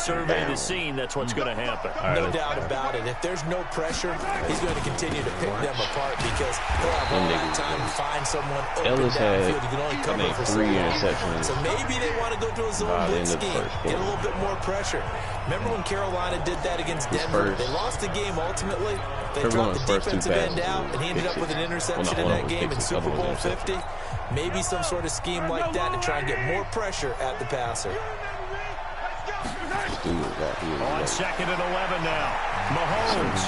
survey the scene, that's what's going to happen. No doubt about it. If there's no pressure, he's going to continue to pick them apart because he'll have all that time to find someone open downfield. You can only cover for so long. So maybe they want to go to a zone blitz scheme, get a little bit more pressure. Remember when Carolina did that against Denver? They lost the game ultimately. They dropped the defensive end out, and he ended up with an interception in that game in Super Bowl 50. Maybe some sort of scheme like that to try and get more pressure at the passer. On 2nd and 11 now. Mahomes.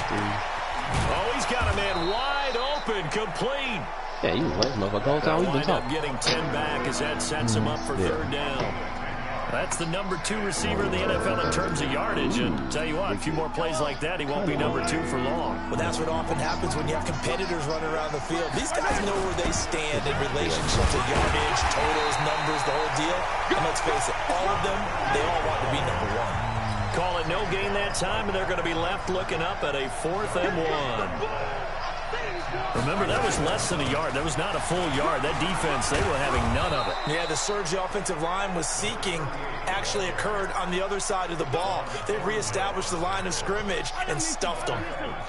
Oh, he's got a man wide open, complete. Yeah, he was late, motherfucker. The whole time we've been talking. Getting 10 back as that sets him up for 3rd down. That's the number 2 receiver in the NFL in terms of yardage. And tell you what, a few more plays like that, he won't be number 2 for long. Well, that's what often happens when you have competitors running around the field. These guys know where they stand in relationship to yardage, totals, numbers, the whole deal. And let's face it, all of them, they all want to be number 1. Call it no gain that time, and they're going to be left looking up at a 4th and 1. Remember, that was less than a yard. That was not a full yard. That defense, they were having none of it. Yeah, the surge the offensive line was seeking actually occurred on the other side of the ball. They reestablished the line of scrimmage and stuffed them.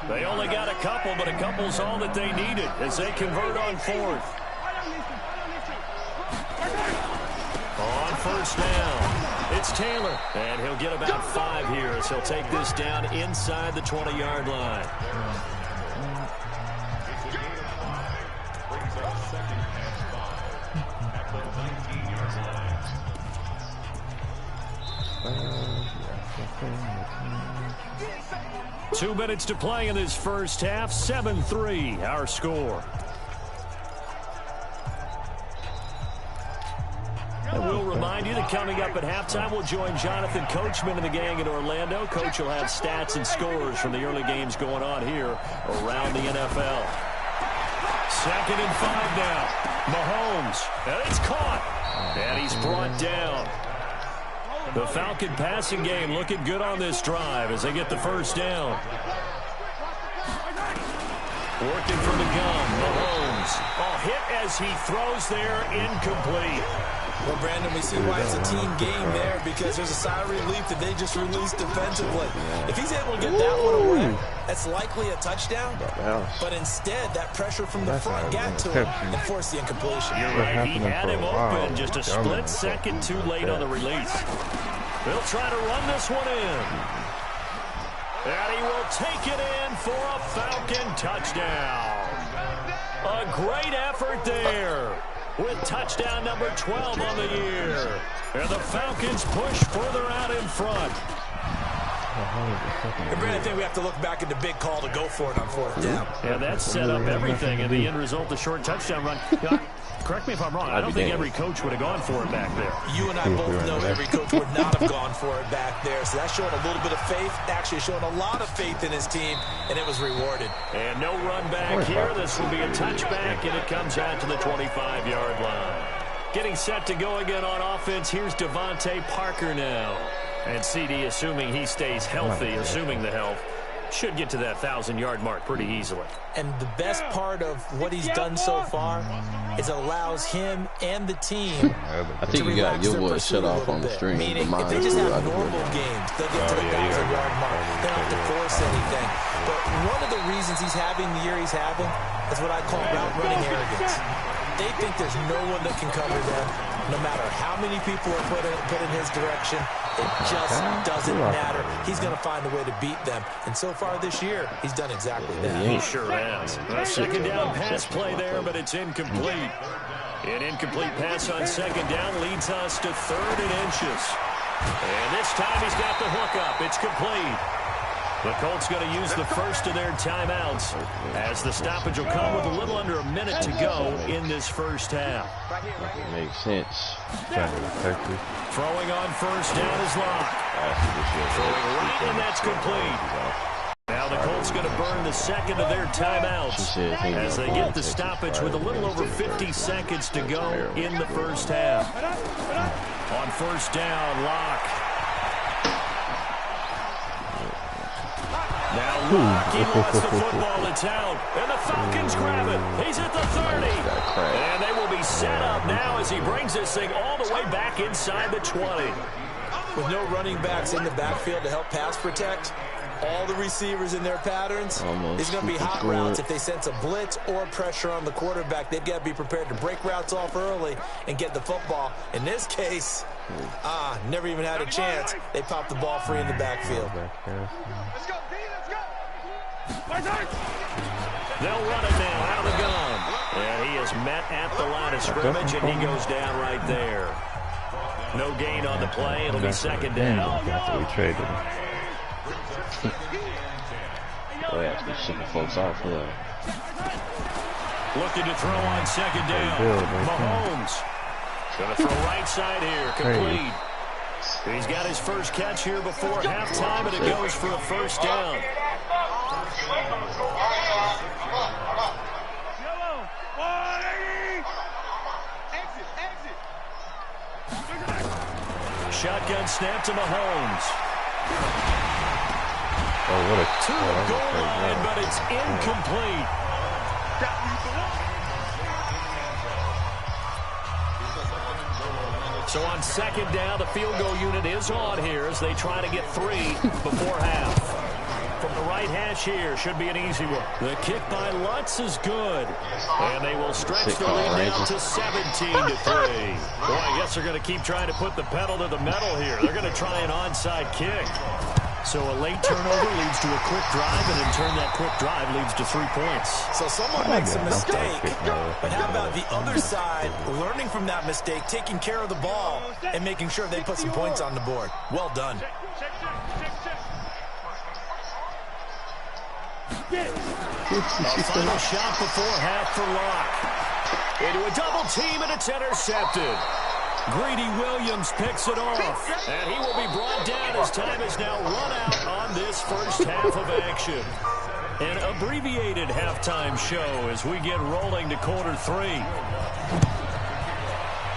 They only got a couple, but a couple's all that they needed as they convert on 4th. On 1st down, it's Taylor. And he'll get about 5 here as he'll take this down inside the 20-yard line. Two minutes to play in this first half. 7-3, our score. And we'll remind you that coming up at halftime, we'll join Jonathan Coachman and the gang in Orlando. Coach will have stats and scores from the early games going on here around the NFL. 2nd and 5 now. Mahomes, and it's caught. And he's brought down. The Falcon passing game looking good on this drive as they get the 1st down. Working from the gun, Mahomes. Oh, hit as he throws there, incomplete. Well, Brandon, we see why it's a team game there because there's a sigh of relief that they just released defensively. If he's able to get that one away, that's likely a touchdown. But instead, that pressure from the front got to him and forced the incompletion. You're right. He had him open just a split second too late on the release. They'll try to run this one in. And he will take it in for a Falcon touchdown. A great effort there, with touchdown number 12 on the year. And the Falcons push further out in front. And Brandon, I think we have to look back at the big call to go for it on 4th down. Yeah, that set up everything, and the end result, the short touchdown run. Correct me if I'm wrong. I don't think every coach would have gone for it back there. You and I both know every coach would not have gone for it back there. So that's showing a little bit of faith, actually showing a lot of faith in his team, and it was rewarded. And no run back here. This will be a touchback, and it comes out to the 25-yard line. Getting set to go again on offense. Here's Devontae Parker now. And CD, assuming he stays healthy, assuming the health, should get to that 1,000-yard mark pretty easily. And the best part of what he's done so far is allows him and the team I think you got your boy shut off on the stream. Meaning, if they just have normal games, they'll get to the 1,000-yard mark. They don't have to force anything. But one of the reasons he's having the year he's having is what I call route running arrogance. They think there's no one that can cover them. No matter how many people are put in his direction, it just doesn't matter. He's going to find a way to beat them. And so far this year, he's done exactly that. He sure has. A 2nd down pass play there, but it's incomplete. An incomplete pass on 2nd down leads us to 3rd and inches. And this time he's got the hook up. It's complete. The Colts going to use the first of their timeouts as the stoppage will come with a little under a minute to go in this first half. Makes sense. Throwing on 1st down is Locke. Throwing right, and that's complete. Now the Colts going to burn the 2nd of their timeouts as they get the stoppage with a little over 50 seconds to go in the first half. On 1st down, Locke. Now Locke, he lost the football, it's out, and the Falcons grab it. He's at the 30, and they will be set up now as he brings this thing all the way back inside the 20. With no running backs in the backfield to help pass protect, all the receivers in their patterns, it's going to be hot routes. If they sense a blitz or pressure on the quarterback, they've got to be prepared to break routes off early and get the football. In this case, never even had a chance. They popped the ball free in the backfield. Let's go, D, let's go. They'll run it now out of the gun. And he is met at the line of scrimmage, and he goes down right there. No gain on the play. It'll be second down. After we traded him. Oh, yeah, to be shipping folks off for that. Looking to throw on second down. Mahomes. Going to throw right side here. Complete. He's got his first catch here before halftime, and it goes for a first down. Shotgun snap to Mahomes. Oh, what a to the goal line, but it's incomplete. So on second down, the field goal unit is on here as they try to get 3 before half. From the right hash here, should be an easy one. The kick by Lutz is good. And they will stretch the lead down to 17-3. Boy, I guess they're going to keep trying to put the pedal to the metal here. They're going to try an onside kick. So a late turnover leads to a quick drive, and in turn that quick drive leads to 3 points. So someone makes a mistake, but how about the other side learning from that mistake, taking care of the ball, and making sure they put some points on the board? Well done. A final shot before half for Locke. Into a double team, and it's intercepted. Greedy Williams picks it off, and he will be brought down as time is now run out on this first half of action. An abbreviated halftime show as we get rolling to quarter 3.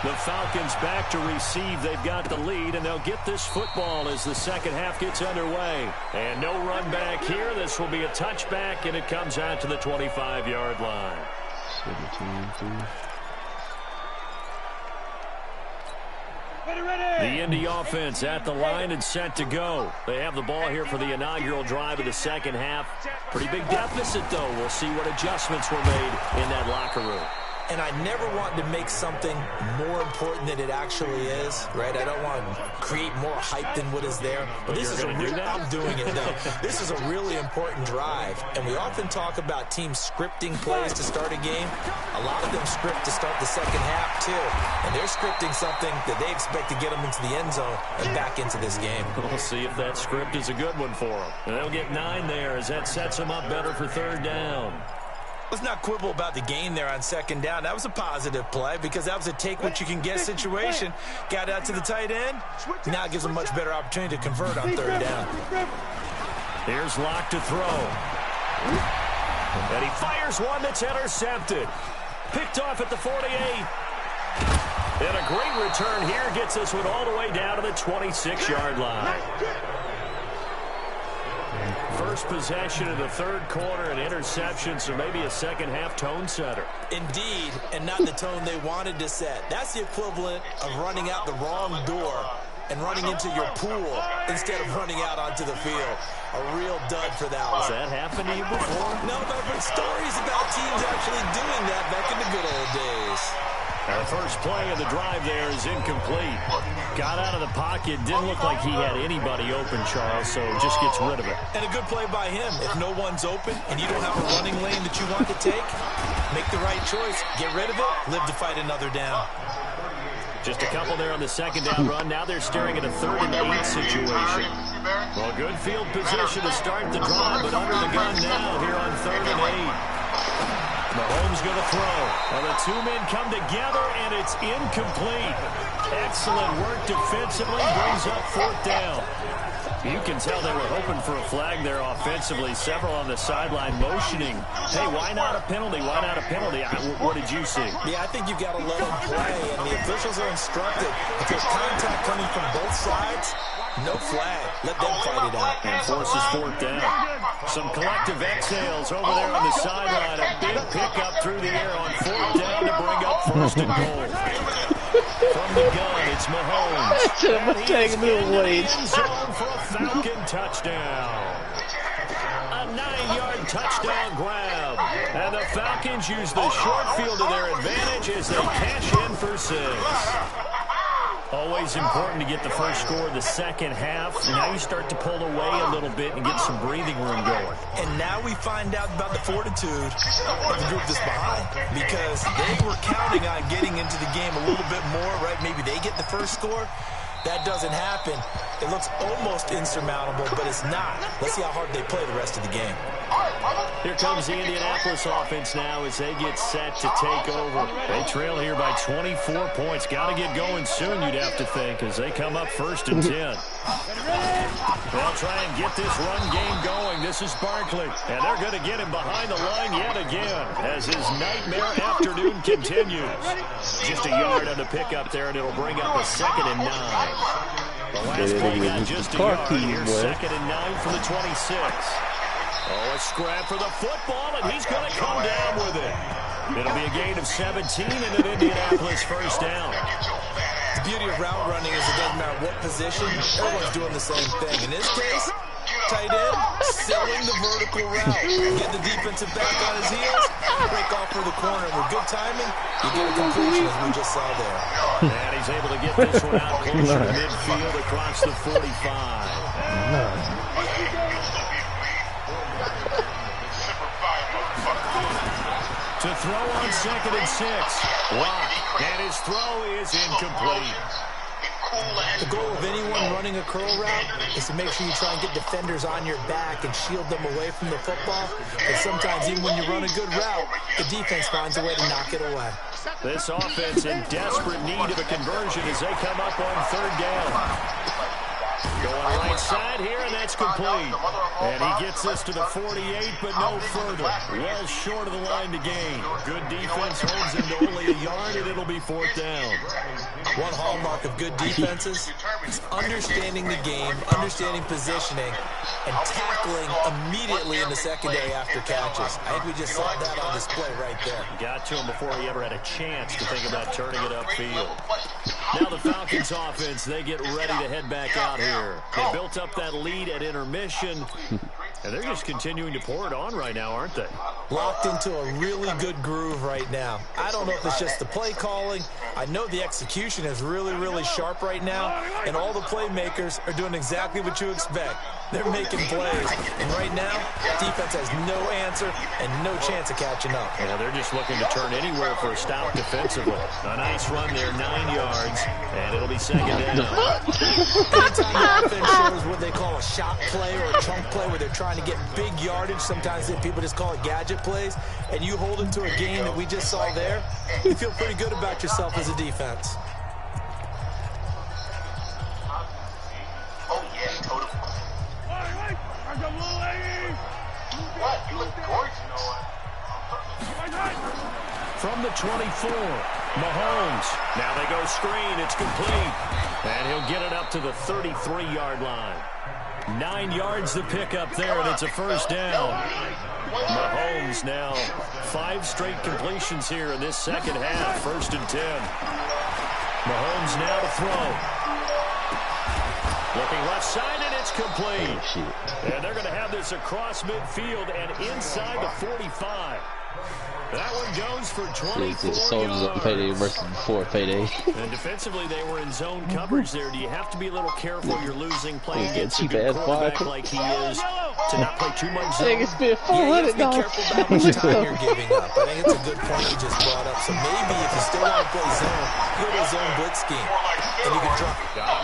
The Falcons back to receive. They've got the lead, and they'll get this football as the second half gets underway. And no run back here. This will be a touchback, and it comes out to the 25-yard line. 17-3. The Indy offense at the line and set to go. They have the ball here for the inaugural drive of the second half. Pretty big deficit, though. We'll see what adjustments were made in that locker room. And I never want to make something more important than it actually is, right? I don't want to create more hype than what is there. But this is I'm doing it, though. This is a really important drive. And we often talk about teams scripting plays to start a game. A lot of them script to start the second half, too. And they're scripting something that they expect to get them into the end zone and back into this game. We'll see if that script is a good one for them. And they'll get 9 there as that sets them up better for third down. Let's not quibble about the gain there on second down. That was a positive play because that was a take-what-you-can-get situation. Got out to the tight end. Now it gives them a much better opportunity to convert on third down. Here's Locke to throw. And he fires one that's intercepted. Picked off at the 48. And a great return here gets this one all the way down to the 26-yard line. First possession of the third quarter, an interception, so maybe a second-half tone setter. Indeed, and not the tone they wanted to set. That's the equivalent of running out the wrong door and running into your pool instead of running out onto the field. A real dud for that one. Has that happened to you before? No, but I've heard stories about teams actually doing that back in the good old days. The first play of the drive there is incomplete. Got out of the pocket. Didn't look like he had anybody open, Charles, so just gets rid of it. And a good play by him. If no one's open and you don't have a running lane that you want to take, make the right choice. Get rid of it. Live to fight another down. Just a couple there on the second down run. Now they're staring at a 3rd and 8 situation. Well, good field position to start the drive, but under the gun now here on 3rd and 8. Mahomes going to throw. Well, the 2 men come together, and it's incomplete. Excellent work defensively. Brings up 4th down. You can tell they were hoping for a flag there offensively. Several on the sideline motioning. Hey, why not a penalty? Why not a penalty? What did you see? Yeah, I think you've got to let them play, and the officials are instructed. If there's contact coming from both sides, no flag. Let them fight it out. And forces 4th down. Some collective exhales over there on the sideline. A big pickup through the air on 4th down to bring up 1st and goal. From the gun, it's Mahomes. And he is into the end zone for a Falcon touchdown. A 9-yard touchdown grab. And the Falcons use the short field to their advantage as they cash in for 6. Always important to get the first score of the second half. Now you start to pull away a little bit and get some breathing room going. And now we find out about the fortitude of the group that's behind, because they were counting on getting into the game a little bit more, right? Maybe they get the first score. That doesn't happen. It looks almost insurmountable, but it's not. Let's see how hard they play the rest of the game. Here comes the Indianapolis offense now as they get set to take over. They trail here by 24 points. Got to get going soon, you'd have to think, as they come up 1st and 10. They'll try and get this run game going. This is Barkley, and they're going to get him behind the line yet again as his nightmare afternoon continues. Just a yard on the pickup there, and it'll bring up a 2nd and 9. The last play got just a yard. Here's 2nd and 9 from the 26. Oh, a scrap for the football, and he's going to come down with it. It'll be a gain of 17 and an Indianapolis first down. The beauty of route running is it doesn't matter what position, everyone's doing the same thing. In this case, tight end, selling the vertical route. Get the defensive back on his heels, break off for the corner. With good timing, you get a completion as we just saw there. And he's able to get this one out closer to midfield across the 45. To throw on 2nd and 6. Rock, and his throw is incomplete. The goal of anyone running a curl route is to make sure you try and get defenders on your back and shield them away from the football. And sometimes even when you run a good route, the defense finds a way to knock it away. This offense in desperate need of a conversion as they come up on 3rd down. Going right side here, and that's complete. And he gets this to the 48, but no further. Well short of the line to gain. Good defense holds him to only a yard, and it'll be 4th down. One hallmark of good defenses is understanding the game, understanding positioning, and tackling immediately in the secondary after catches. I think we just saw that on display right there. Got to him before he ever had a chance to think about turning it upfield. Now the Falcons offense, they get ready to head back out here. They built up that lead at intermission, and they're just continuing to pour it on right now, aren't they? Locked into a really good groove right now. I don't know if it's just the play calling. I know the execution is really, really sharp right now, and all the playmakers are doing exactly what you expect. They're making plays, and right now, defense has no answer and no chance of catching up. Yeah, they're just looking to turn anywhere for a stop defensively. A nice run there, 9 yards, and it'll be 2nd down. Anytime the offense shows what they call a shot play or a chunk play where they're trying to get big yardage, sometimes people just call it gadget plays, and you hold it to a game that we just saw there, you feel pretty good about yourself as a defense. Oh, yeah, totally. What? You look gorgeous. From the 24, Mahomes. Now they go screen. It's complete. And he'll get it up to the 33-yard line. 9 yards the pickup there, and it's a first down. Mahomes now 5 straight completions here in this second half. 1st and 10. Mahomes now to throw. Looking left side, and it's complete. And they're going to have this across midfield and inside the 45. That one goes for 24 yards. Up payday versus before payday. And defensively, they were in zone coverage there. Do you have to be a little careful you're losing playing against a good quarterback like he is to not play too much zone? It's been $400. Yeah, you have to be careful about how much time you're giving up. I think it's a good point you just brought up. So maybe if you still want to play zone, go to a zone blitz scheme, and you can drop.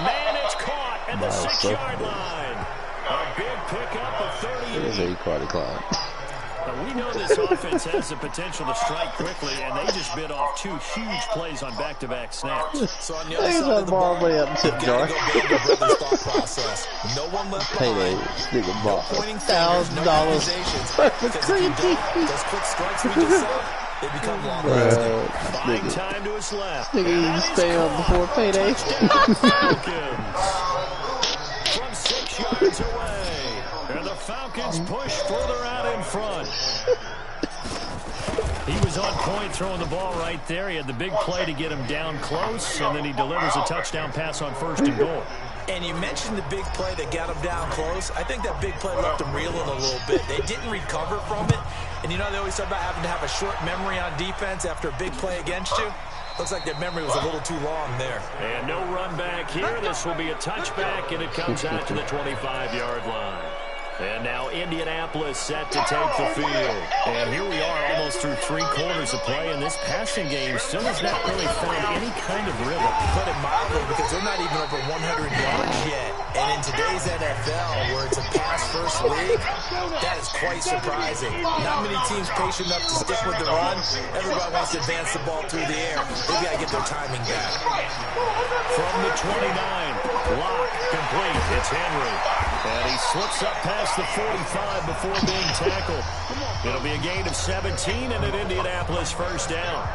Man, it's caught at the 6-yard line. A big pickup of 38. It is a quad decline. Now, we know this offense has the potential to strike quickly, and they just bit off 2 huge plays on back-to-back snaps. So on the other side of the ball, you gotta go build your brother's thought process. No one left behind. No pointing fingers, no accusations. Because if you don't, those quick strikes we just saw, they become long-lasting. Buying time to his left. Nigga, you stay on before payday. From 6 yards away. And the Falcons push further out in front. He was was on point throwing the ball right there. He had the big play to get him down close, and then he delivers a touchdown pass on 1st and goal. And you mentioned the big play that got him down close. I think that big play left him reeling a little bit. They didn't recover from it. And you know they always talk about having to have a short memory on defense after a big play against you. Looks like their memory was a little too long there. And no run back here. This will be a touchback, and it comes out to the 25-yard line. And now Indianapolis set to take the field. And here we are almost through 3 quarters of play, and this passing game still has not really found any kind of rhythm. To put it mildly, because they're not even over 100 yards yet. And in today's NFL, where it's a pass-first league, that is quite surprising. Not many teams patient enough to stick with the run. Everybody wants to advance the ball through the air. They've got to get their timing back. From the 29, block complete. It's Henry. And he slips up past the 45 before being tackled. It'll be a gain of 17 and an Indianapolis first down.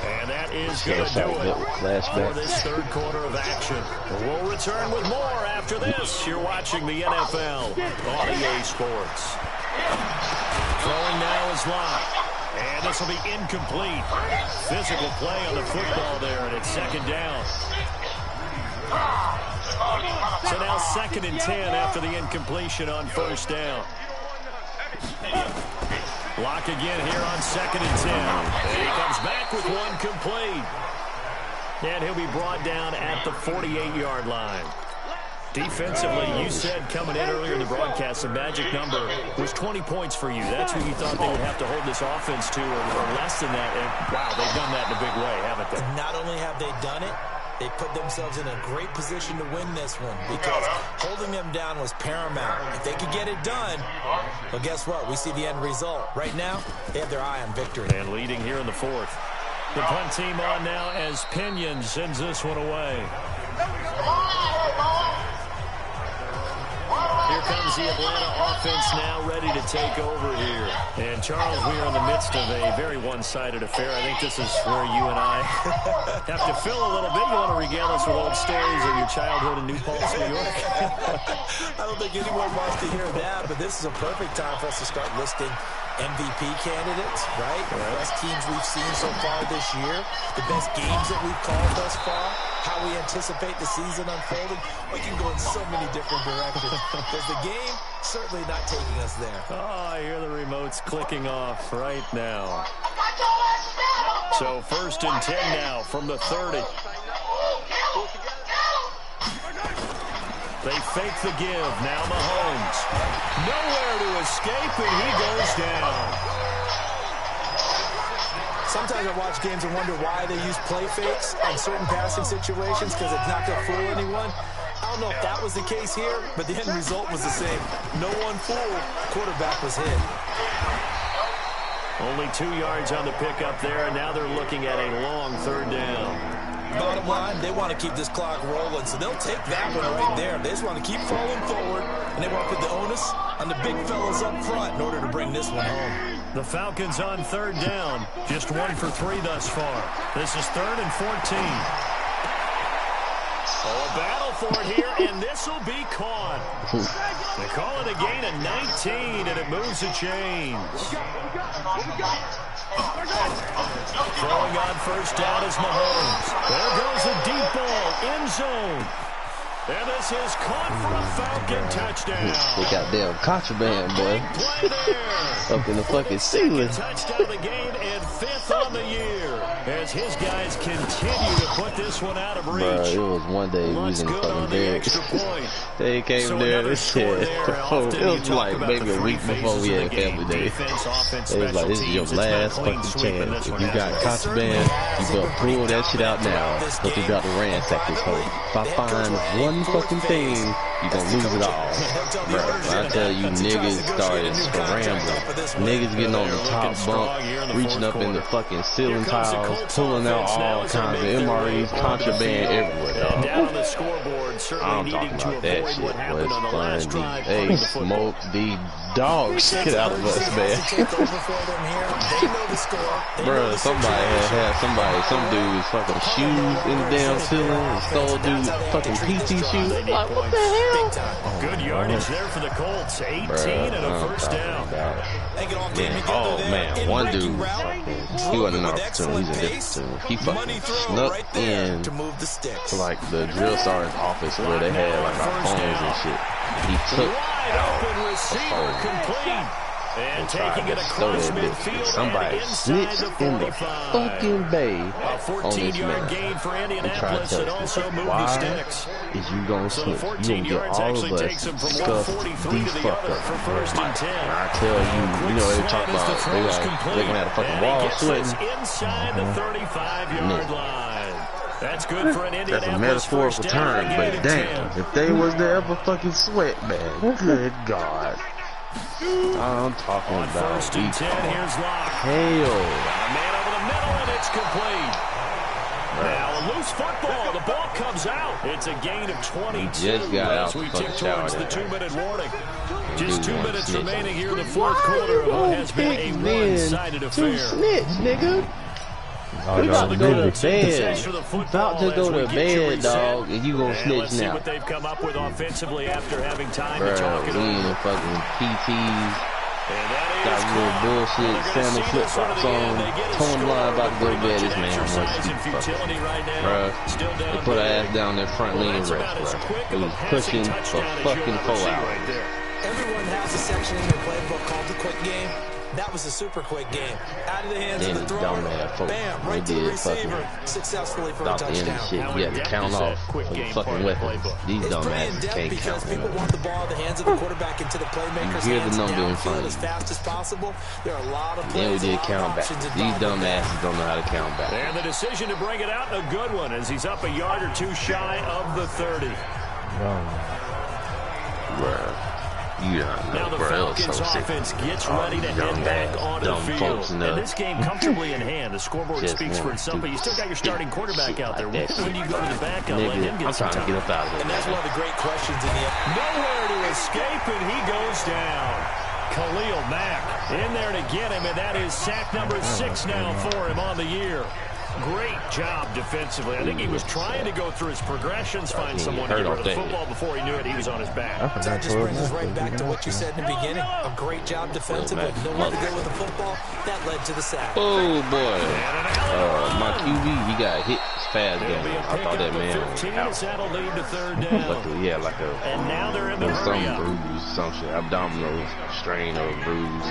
And that is going to do it for this 3rd quarter of action. We'll return with more after this. You're watching the NFL on EA Sports. Throwing now is Locke. And this will be incomplete. Physical play on the football there, and it's 2nd down. So now 2nd and 10 after the incompletion on 1st down. Block again here on 2nd and 10. And he comes back with one complete. And he'll be brought down at the 48-yard line. Defensively, you said coming in earlier in the broadcast, the magic number was 20 points for you. That's who you thought they would have to hold this offense to, or less than that. And, wow, they've done that in a big way, haven't they? Not only have they done it, they put themselves in a great position to win this one because holding them down was paramount. If they could get it done, well, guess what? We see the end result. Right now, they have their eye on victory. And leading here in the 4th. The punt team on now as Pinion sends this one away. Here comes the Atlanta offense now ready to take over here. And, Charles, we are in the midst of a very one-sided affair. I think this is where you and I have to fill a little bit. You want to regale us with old stories of your childhood in New Paltz, New York? I don't think anyone wants to hear that, but this is a perfect time for us to start listing MVP candidates, right? The best teams we've seen so far this year, the best games that we've called thus far, how we anticipate the season unfolding. We can go in so many different directions. Because the game certainly not taking us there. Oh, I hear the remotes clicking off right now. So 1st and 10 now from the 30. They fake the give. Now Mahomes. Nowhere to escape, and he goes down. Sometimes I watch games and wonder why they use play fakes on certain passing situations because it's not going to fool anyone. I don't know if that was the case here, but the end result was the same. No one fooled. Quarterback was hit. Only 2 yards on the pickup there, and now they're looking at a long 3rd down. Bottom line, they want to keep this clock rolling, so they'll take that one right there. They just want to keep falling forward, and they want to put the onus on the big fellas up front in order to bring this one home. The Falcons on 3rd down. Just 1 for 3 thus far. This is 3rd and 14. Oh, a battle for it here, and this will be caught. They call it a gain of 19, and it moves the chains. Throwing on 1st down is Mahomes. There goes a deep ball, end zone. And this is caught for a Falcon touchdown. They got damn contraband, boy. Up in the fucking ceiling. Touchdown of the game and 5th on the year as his guys continue to put this one out of reach. Bro, it was one day we was in the fucking bed. They came So there and said, it was like maybe a week before we had family day. They was like, this is your last fucking chance. If you got contraband, you better pull that shit out now. But you got to ransack this hole. If I find one fucking thing, you gonna lose it all. Bro, I tell you, niggas started scrambling. Niggas getting on the top bunk, reaching up in the fucking ceiling tiles, pulling out all kinds of MREs, contraband everywhere, dog. Down on the scoreboard, certainly needing to avoid what happened on the last drive. They smoked the dog shit out of us, man. Bro, somebody had some dude's fucking shoes in the damn ceiling and stole dude's fucking PT shoes. Like, what the hell? Good yardage there for the Colts. 18 and a first down. Yeah. Oh, man. One dude, he wasn't an opportunity. He's a different team. He fucking snuck in to, like, the drill sergeant's office where they had, like, our phones and shit. He took out the phone and taking it across midfield. Somebody snitched in the fucking bay a 14-yard gain for Indianapolis and also moved the sticks. Is you gonna snitch? So 14 yards actually takes him from 143 to the other for first and 10. I tell you, you know they talk about they're gonna have a fucking wall sweating inside the 35-yard line. That's good for an Indianapolis. That's a metaphorical term, but damn, if they was to ever fucking sweat, man, good God. I'm talking on about first and 10, here's Locke. Hell. A man over the middle, and it's complete. Now a loose football. The ball comes out. It's a gain of 22 as we tick towards the 2-minute warning. Just 2 minutes remaining here in the fourth quarter of what has been a one-sided affair. Snitch, nigga. We about to go to bed. About to go to bed, dog, and you gonna snitch let's now. see what they've come up with offensively after having time Bro, to talk it we in over. fucking PTs. Got little bullshit, sandal flip flops on, towing blind, about to go to bed. This man wants to be fucking. Bro, they put our ass down there front lean rest, bro. We was pushing for fucking 4 hours. Everyone has a section in their playbook called the quick game. That was a super quick game. Out of the hands of the thrower. Bam, right to the receiver. Successfully for a touchdown. Shit, you have to count off for the fucking weapons. These dumbasses can't count. People want the ball in the hands of the quarterback into the playmakers. You hear the number in front of you. As fast as possible. There are a lot of Then we plays, did count back. These dumbasses don't know how to count back. And the decision to bring it out, a good one, as he's up a yard or two shy of the 30. Bruh. You don't know, now the bro. Falcons offense gets ready to head back onto the field. And this game comfortably in hand. The scoreboard speaks for itself, but you still got your starting quarterback out there. When do you go to the backup? Let him get some time. I'm trying to get up out of here. And that's one of the great questions in the end. Nowhere to escape, and he goes down. Khalil Mack in there to get him, and that is sack number 6 now for him on the year. Great job defensively. I think he was trying to go through his progressions, find someone to get rid of the football before he knew it. He was on his back. That just brings us right back to what you said in the beginning. A great job defensively. Nowhere to go with the football. That led to the sack. Oh, boy. My QB, he got hit fast game. I thought that man was out. That'll lead to third down. Yeah, like a and now they're in the some bruise, some shit, abdominal strain or bruise.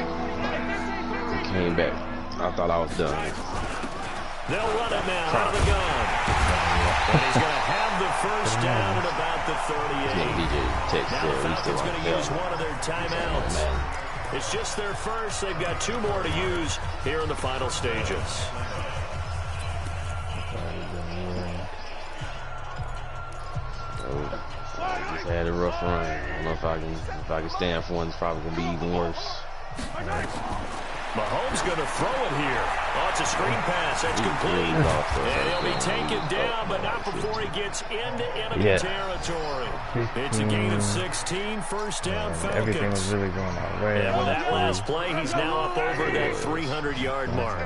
He came back. I thought I was done. They'll run it now out of the gun. And he's going to have the first down at about the 38. Now the Falcons going to use one of their timeouts. It's just their first. They've got 2 more to use here in the final stages. I just had a rough run. I don't know if I can stand for one. It's probably going to be even worse. Mahomes going to throw it here. Oh, it's a screen pass. That's complete. And he'll be taken down, but not before he gets into enemy territory. It's a gain of 16. First down, Falcons. Everything was really going our way. And with that last play, he's now up over that 300-yard mark.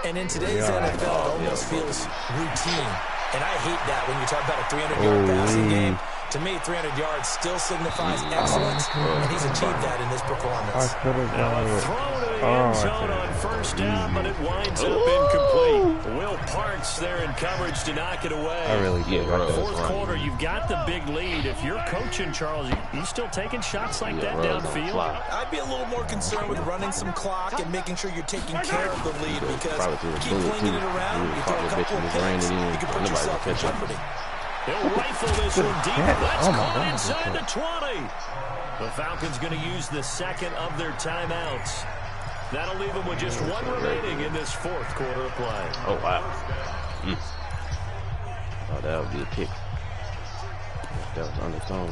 And in today's NFL, it almost feels routine. And I hate that when you talk about a 300-yard passing game. To me, 300 yards still signifies excellence, and he's achieved that in this performance. Now a throw to the end zone on first down, but it winds up incomplete. Will Parks there in coverage to knock it away. I really did. Fourth quarter, you've got the big lead. If you're coaching, Charles, you still taking shots like that downfield? I'd be a little more concerned with running some clock and making sure you're taking care of the lead, because keep flinging it around, you throw a couple of picks, you can put yourself in jeopardy. He'll rifle this one deep. That's caught inside the 20. The Falcons going to use the second of their timeouts. That'll leave them with just 1 remaining in this fourth quarter of play. Oh, wow. Oh, that would be a pick. That was underthrown. I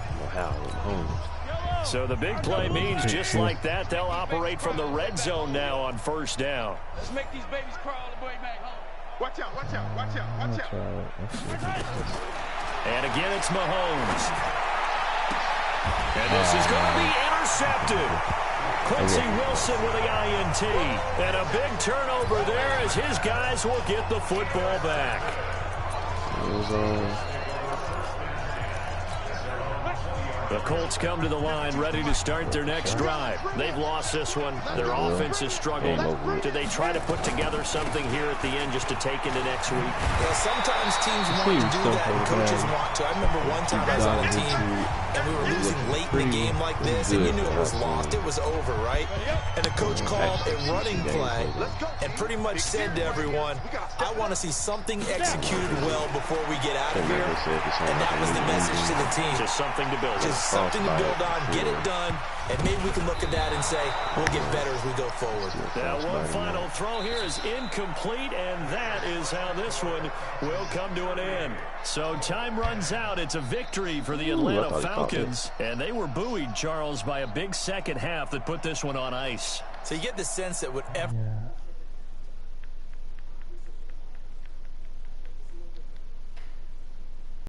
don't know how it was home. So the big play means just like that, they'll operate from the red zone now on first down. Let's make these babies crawl the way back home. Watch out, watch out, watch out, watch out. Let's see if we get this. And again, it's Mahomes. And this is going to be intercepted. Quincy Wilson with the INT. And a big turnover there as his guys will get the football back. The Colts come to the line ready to start their next drive. They've lost this one. Their offense has struggled. Do they try to put together something here at the end just to take into next week? Yeah, sometimes teams want to do that and coaches want to. I remember one time I was on a team and we were losing late in the game like this and you knew it was lost. It was over, right? And the coach called a running play and pretty much said to everyone, I want to see something executed well before we get out of here. And that was the message to the team. Just something to build on. Something to build on, get it done, and maybe we can look at that and say we'll get better as we go forward. Now, one final throw here is incomplete, and that is how this one will come to an end. So time runs out. It's a victory for the Atlanta Falcons, and they were buoyed, Charles, by a big second half that put this one on ice. So you get the sense that whatever... Yeah.